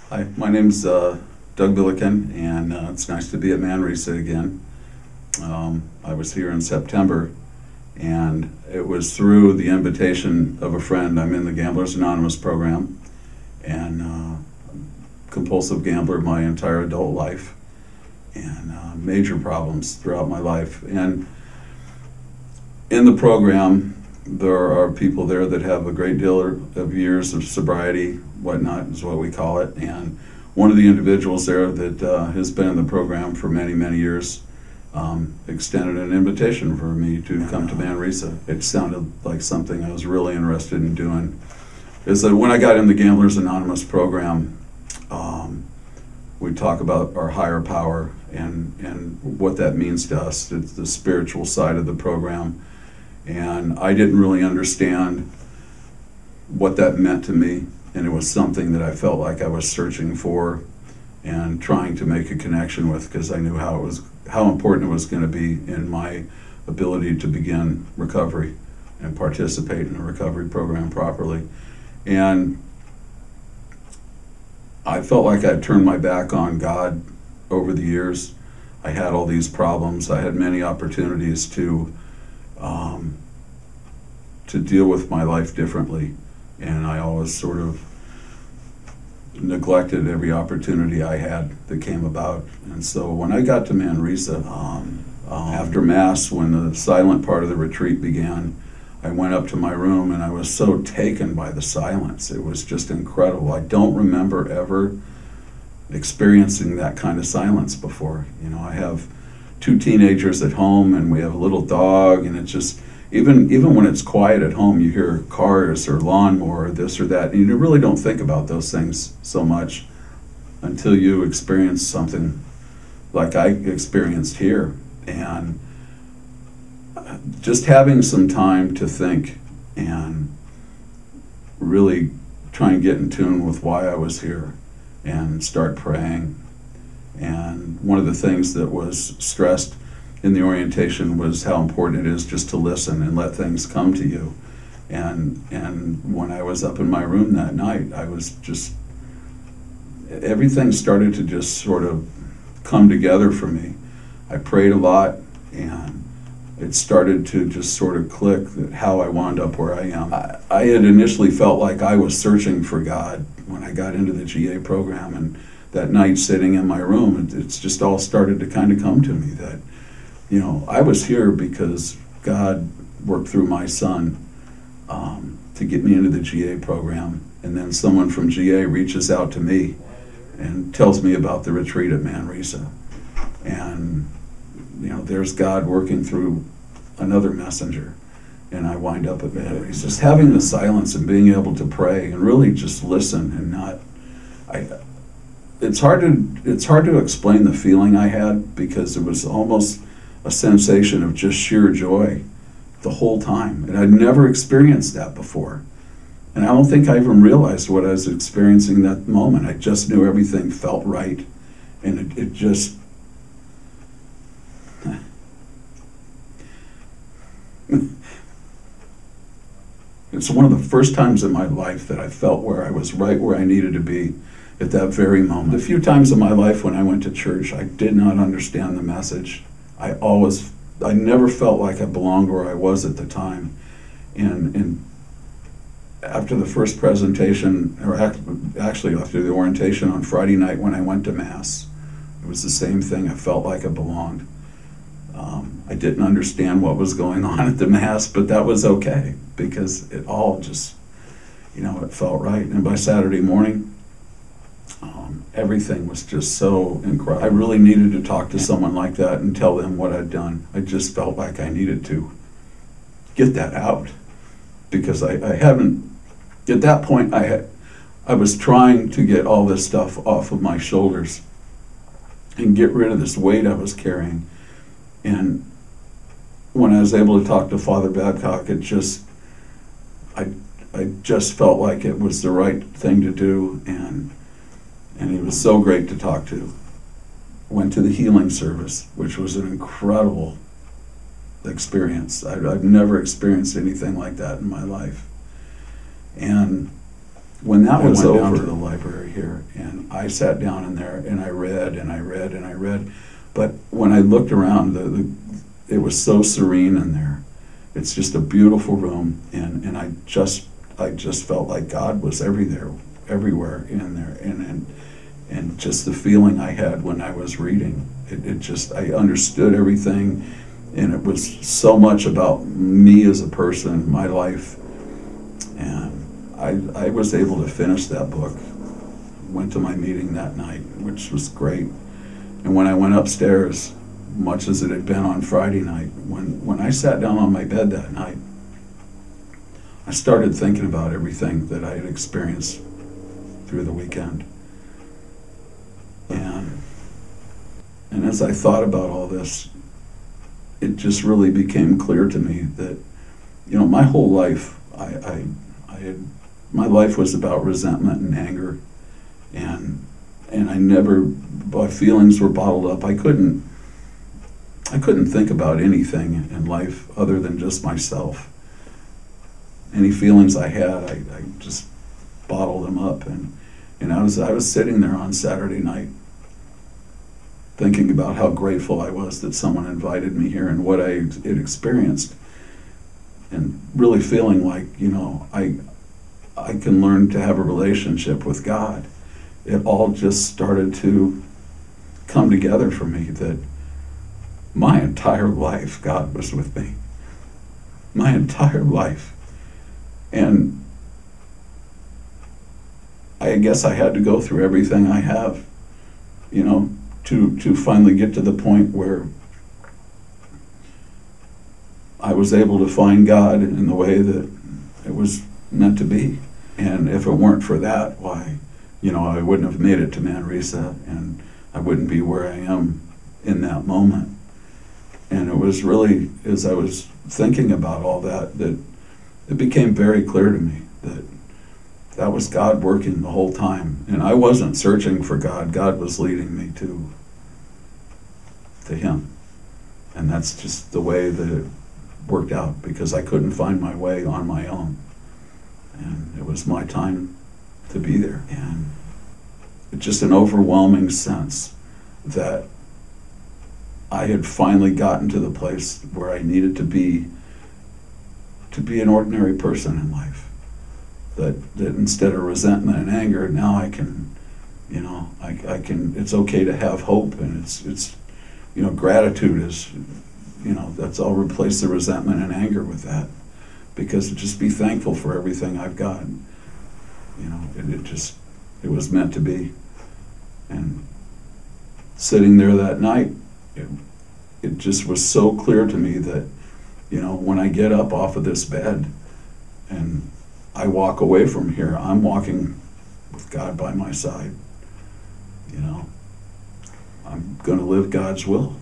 Hi, my name's Doug Billiken, and it's nice to be at Manresa again. I was here in September, and it was through the invitation of a friend. I'm in the Gamblers Anonymous program, and compulsive gambler my entire adult life, and major problems throughout my life. And in the program, there are people there that have a great deal of years of sobriety, whatnot is what we call it. And one of the individuals there that has been in the program for many, many years extended an invitation for me to come to Manresa. It sounded like something I was really interested in doing. Is that when I got in the Gamblers Anonymous program, we talk about our higher power and what that means to us. It's the spiritual side of the program. And I didn't really understand what that meant to me, and it was something that I felt like I was searching for and trying to make a connection with, because I knew how important it was going to be in my ability to begin recovery and participate in a recovery program properly. And I felt like I'd turned my back on God over the years. I had all these problems. I had many opportunities to deal with my life differently, and I always sort of neglected every opportunity I had that came about. And so when I got to Manresa, after Mass, when the silent part of the retreat began, I went up to my room and I was so taken by the silence. It was just incredible. I don't remember ever experiencing that kind of silence before. You know, I have two teenagers at home, and we have a little dog, and it's just, even when it's quiet at home, you hear cars or lawnmower or this or that, and you really don't think about those things so much until you experience something like I experienced here. And just having some time to think and really try and get in tune with why I was here and start praying. And one of the things that was stressed in the orientation was how important it is just to listen and let things come to you. And when I was up in my room that night, I was just, everything started to just sort of come together for me. I prayed a lot, and it started to just sort of click that how I wound up where I am. I had initially felt like I was searching for God when I got into the GA program, and that night sitting in my room, it's just all started to kind of come to me that, you know, I was here because God worked through my son to get me into the GA program. And then someone from GA reaches out to me and tells me about the retreat at Manresa. And, you know, there's God working through another messenger. And I wind up at Manresa. Just having the silence and being able to pray and really just listen and not... It's hard to explain the feeling I had, because it was almost a sensation of just sheer joy the whole time. And I'd never experienced that before. And I don't think I even realized what I was experiencing that moment. I just knew everything felt right. And it just... It's one of the first times in my life that I felt where I was right where I needed to be at that very moment. A few times in my life when I went to church, I did not understand the message. I never felt like I belonged where I was at the time. And after the first presentation, or actually after the orientation on Friday night when I went to Mass, it was the same thing. I felt like I belonged. I didn't understand what was going on at the Mass, but that was okay, because it all just, you know, it felt right. And by Saturday morning, everything was just so incredible. I really needed to talk to someone like that and tell them what I'd done. I just felt like I needed to get that out, because I haven't, at that point I was trying to get all this stuff off of my shoulders and get rid of this weight I was carrying. And when I was able to talk to Father Babcock, I just felt like it was the right thing to do, and he was so great to talk to. Went to the healing service, which was an incredible experience. I've never experienced anything like that in my life. And when that was over, down to the library here, and I sat down in there and I read and I read and I read. But when I looked around, it was so serene in there. It's just a beautiful room, and I just felt like God was everywhere in there, and just the feeling I had when I was reading. It just, I understood everything, and it was so much about me as a person, my life, and I was able to finish that book. Went to my meeting that night, which was great. And when I went upstairs, much as it had been on Friday night, when I sat down on my bed that night, I started thinking about everything that I had experienced through the weekend. And as I thought about all this, it just really became clear to me that, my whole life, my life was about resentment and anger, and I never, my feelings were bottled up. I couldn't think about anything in life other than just myself. Any feelings I had, I just bottled them up, and I was sitting there on Saturday night thinking about how grateful I was that someone invited me here and what I had experienced, and really feeling like, I can learn to have a relationship with God. It all just started to come together for me that my entire life God was with me. My entire life. And I guess I had to go through everything I have, to finally get to the point where I was able to find God in the way that it was meant to be. And if it weren't for that, why, I wouldn't have made it to Manresa, and I wouldn't be where I am in that moment. And it was really, as I was thinking about all that, that it became very clear to me that that was God working the whole time. And I wasn't searching for God. God was leading me to Him. And that's just the way that it worked out, because I couldn't find my way on my own. And it was my time to be there. And it's just an overwhelming sense that I had finally gotten to the place where I needed to be an ordinary person in life. That instead of resentment and anger, now I can, I can, it's okay to have hope, and it's gratitude is, that's, I'll replace the resentment and anger with that, because just be thankful for everything I've got. It was meant to be. And sitting there that night, it just was so clear to me that, when I get up off of this bed and I walk away from here, I'm walking with God by my side. I'm going to live God's will.